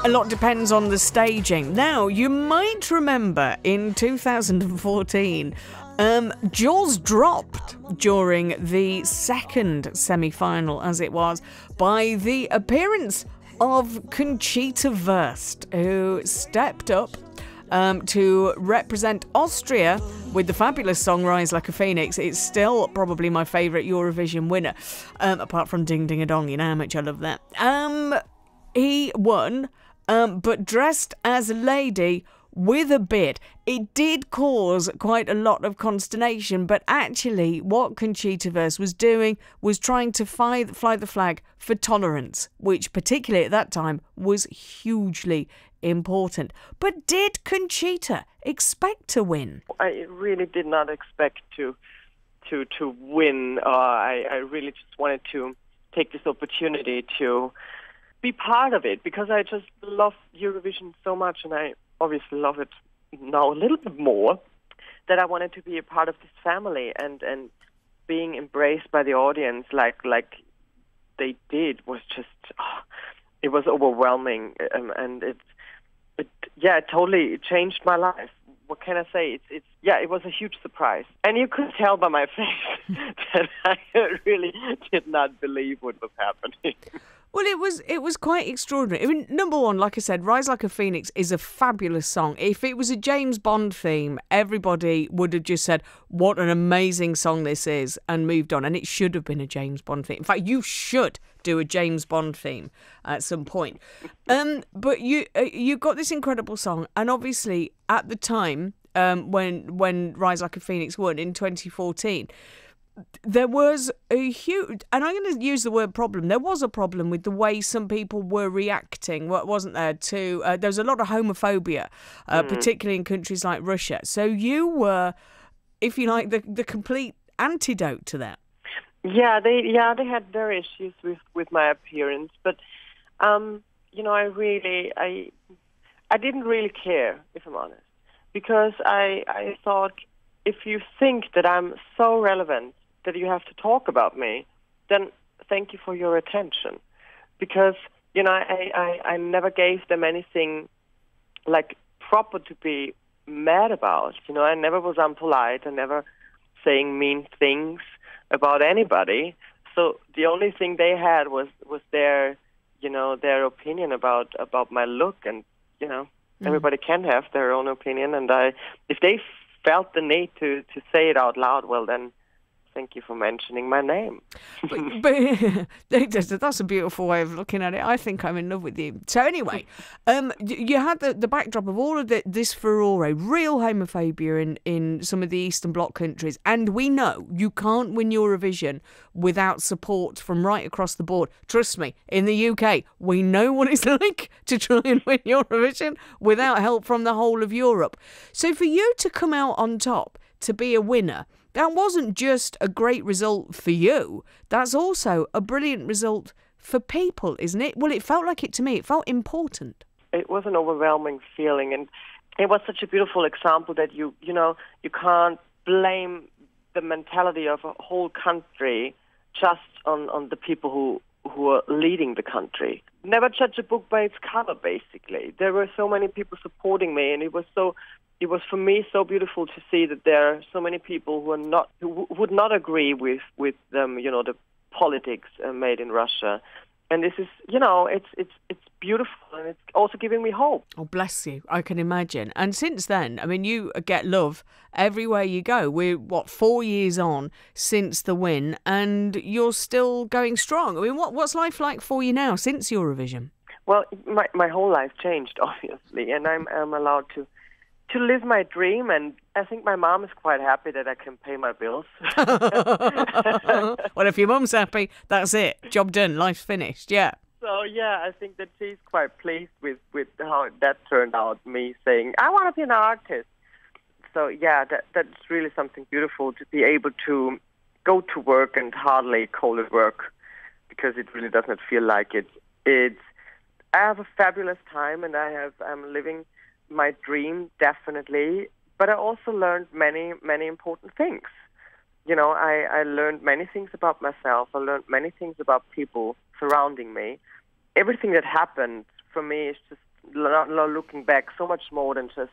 A lot depends on the staging. Now, you might remember in 2014, Jaws dropped during the second semi-final, as it was, by the appearance of Conchita Wurst, who stepped up to represent Austria with the fabulous song Rise Like a Phoenix. It's still probably my favourite Eurovision winner, apart from Ding Ding a Dong, you know how much I love that. He won, but dressed as a lady with a beard. It did cause quite a lot of consternation, but actually what Conchita Wurst was doing was trying to fly the flag for tolerance, which particularly at that time was hugely important. But did Conchita expect to win? I really did not expect to win. I really just wanted to take this opportunity to be part of it, because I just love Eurovision so much, and I obviously love it now a little bit more, that I wanted to be a part of this family, and being embraced by the audience like they did was just, it was overwhelming, and it totally changed my life. What can I say? It was a huge surprise. And you could tell by my face that I really did not believe what was happening. Well, it was quite extraordinary. I mean, number one, like I said, Rise Like a Phoenix is a fabulous song. If it was a James Bond theme, everybody would have just said, what an amazing song this is, and moved on. And it should have been a James Bond theme. In fact, you should do a James Bond theme at some point. But you got this incredible song, and obviously at the time when Rise Like a Phoenix won in 2014, there was a huge, and I'm going to use the word problem, there was a problem with the way some people were reacting, wasn't there, to, there was a lot of homophobia, particularly in countries like Russia. So you were, if you like, the complete antidote to that. Yeah, they had their issues with my appearance, but, I didn't really care, if I'm honest, because I thought, if you think that I'm so relevant that you have to talk about me, then thank you for your attention. Because, I never gave them anything like proper to be mad about. I never was unpolite. I never saying mean things about anybody. So the only thing they had was their, their opinion about my look. And, everybody can have their own opinion. And if they felt the need to say it out loud, well, then thank you for mentioning my name. but that's a beautiful way of looking at it. I think I'm in love with you. So anyway, you had the backdrop of all of this furore, real homophobia in some of the Eastern Bloc countries. And we know you can't win Eurovision without support from right across the board. Trust me, in the UK, we know what it's like to try and win Eurovision without help from the whole of Europe. So for you to come out on top, to be a winner, that wasn't just a great result for you. That's also a brilliant result for people, isn't it? Well, it felt like it to me. It felt important. It was an overwhelming feeling, and it was such a beautiful example that you can't blame the mentality of a whole country just on the people who are leading the country. Never judge a book by its cover, basically. There were so many people supporting me, and it was for me so beautiful to see that there are so many people who would not agree with the politics made in Russia. And this is, it's beautiful, and it's also giving me hope. Oh, bless you. I can imagine. And since then, I mean, you get love everywhere you go. We're, 4 years on since the win, and you're still going strong. I mean, what's life like for you now since Eurovision? Well, my whole life changed, obviously, and I'm allowed to live my dream, and I think my mom is quite happy that I can pay my bills. Well, if your mum's happy, that's it. Job done. Life's finished. Yeah. So, yeah, I think that she's quite pleased with how that turned out, me saying, I want to be an artist. So, yeah, that's really something beautiful to be able to go to work and hardly call it work, because it really does not feel like it. I have a fabulous time, and I'm living my dream, definitely, but I also learned many, many important things. I learned many things about myself. I learned many things about people surrounding me. Everything that happened for me is just not looking back, so much more than just,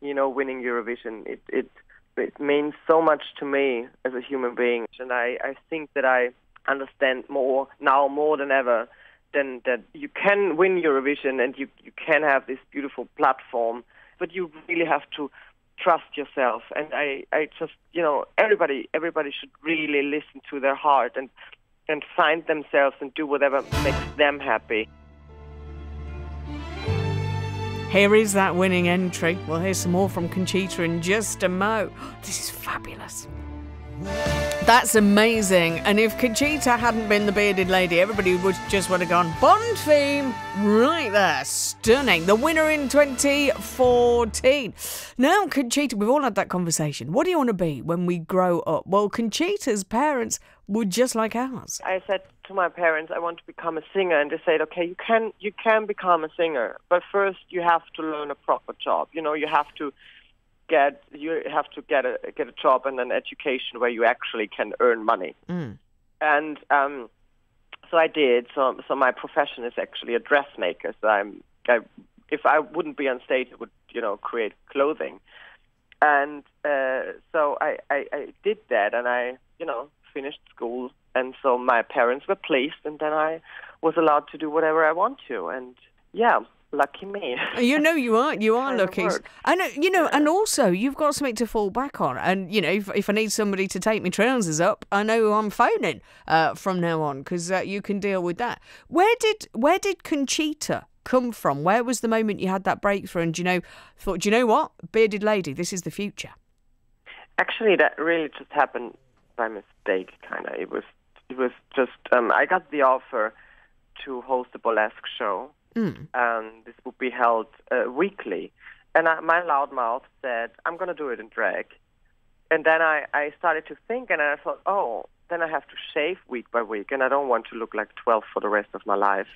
winning Eurovision. It means so much to me as a human being, and I think that I understand more than ever that you can win Eurovision and you can have this beautiful platform, but you really have to trust yourself. And I just, everybody should really listen to their heart and find themselves and do whatever makes them happy. Here is that winning entry. We'll hear some more from Conchita in just a mo. This is fabulous. That's amazing. And if Conchita hadn't been the bearded lady, everybody would just would have gone, Bond theme, right there. Stunning. The winner in 2014. Now, Conchita, we've all had that conversation. What do you want to be when we grow up? Well, Conchita's parents were just like ours. I said to my parents, I want to become a singer, and they said, okay, you can become a singer, but first you have to learn a proper job. You have to get a job and an education where you actually can earn money. And so I did. So my profession is actually a dressmaker. So if I wouldn't be on stage, I would create clothing. And so I did that, and I finished school, and so my parents were pleased, and then I was allowed to do whatever I want to, and lucky me. You are lucky. I know, and also you've got something to fall back on. And, if I need somebody to take my trousers up, I know who I'm phoning from now on, because you can deal with that. Where did Conchita come from? Where was the moment you had that breakthrough and, thought, do you know what? Bearded lady, this is the future. Actually, that really just happened by mistake, kind of. It was just, I got the offer to host a burlesque show. This would be held weekly. And my loudmouth said, I'm going to do it in drag. And then I started to think, and I thought, then I have to shave week by week, and I don't want to look like 12 for the rest of my life.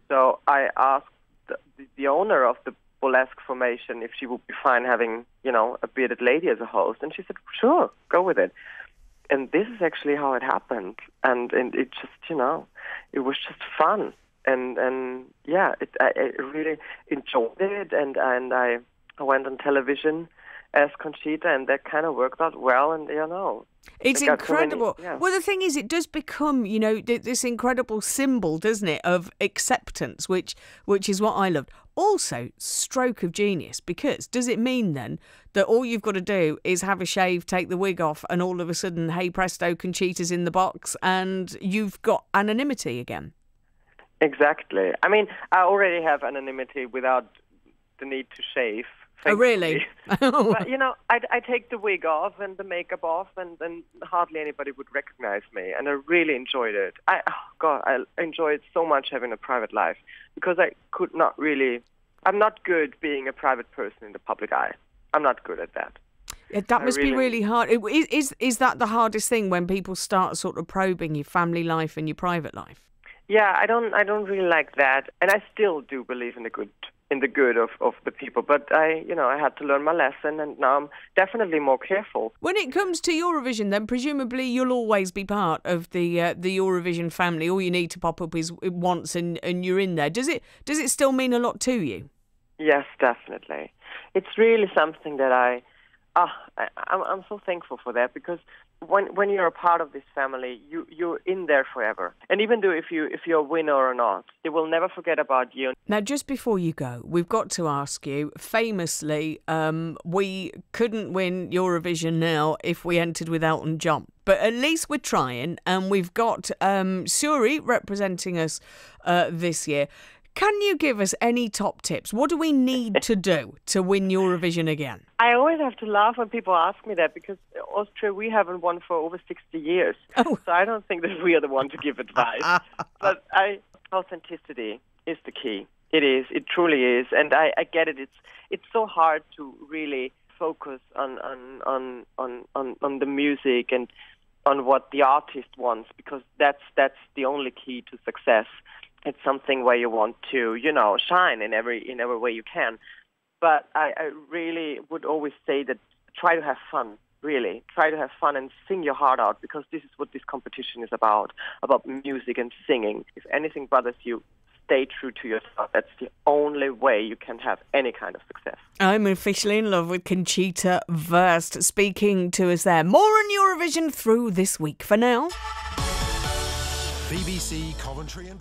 So I asked the owner of the burlesque formation if she would be fine having, a bearded lady as a host. And she said, sure, go with it. And this is actually how it happened. And it just, it was just fun. And I really enjoyed it, and I went on television as Conchita, and that kind of worked out well, and It's incredible. So many, Well, the thing is, it does become, this incredible symbol, doesn't it, of acceptance, which is what I loved. Also, stroke of genius, because does it mean then that all you've got to do is have a shave, take the wig off, and all of a sudden, hey presto, Conchita's in the box, and you've got anonymity again? Exactly. I mean, I already have anonymity without the need to shave. Oh, really? But, I take the wig off and the makeup off, and then hardly anybody would recognize me. And I really enjoyed it. I enjoyed so much having a private life, because I'm not good being a private person in the public eye. I'm not good at that. Yeah, that must be really hard. Is that the hardest thing, when people start sort of probing your family life and your private life? Yeah, I don't really like that, and I still do believe in the good of the people. But I had to learn my lesson, and now I'm definitely more careful. When it comes to Eurovision, then presumably you'll always be part of the Eurovision family. All you need to pop up is once, and you're in there. Does it still mean a lot to you? Yes, definitely. It's really something that I'm so thankful for that, because when you're a part of this family, you're in there forever. And even though if you're a winner or not, they will never forget about you. Now, just before you go, we've got to ask you, famously, we couldn't win Eurovision now if we entered with Elton John. But at least we're trying, and we've got Suri representing us this year. Can you give us any top tips? What do we need to do to win Eurovision again? I always have to laugh when people ask me that, because Austria, we haven't won for over 60 years. Oh. So I don't think that we are the one to give advice. But authenticity is the key. It is. It truly is. And I get it. It's so hard to really focus on the music and on what the artist wants, because that's the only key to success. It's something where you want to, shine in every way you can. But I really would always say that try to have fun, really. Try to have fun and sing your heart out, because this is what this competition is about music and singing. If anything bothers you, stay true to yourself. That's the only way you can have any kind of success. I'm officially in love with Conchita Wurst speaking to us there. More on Eurovision through this week. For now, BBC Coventry and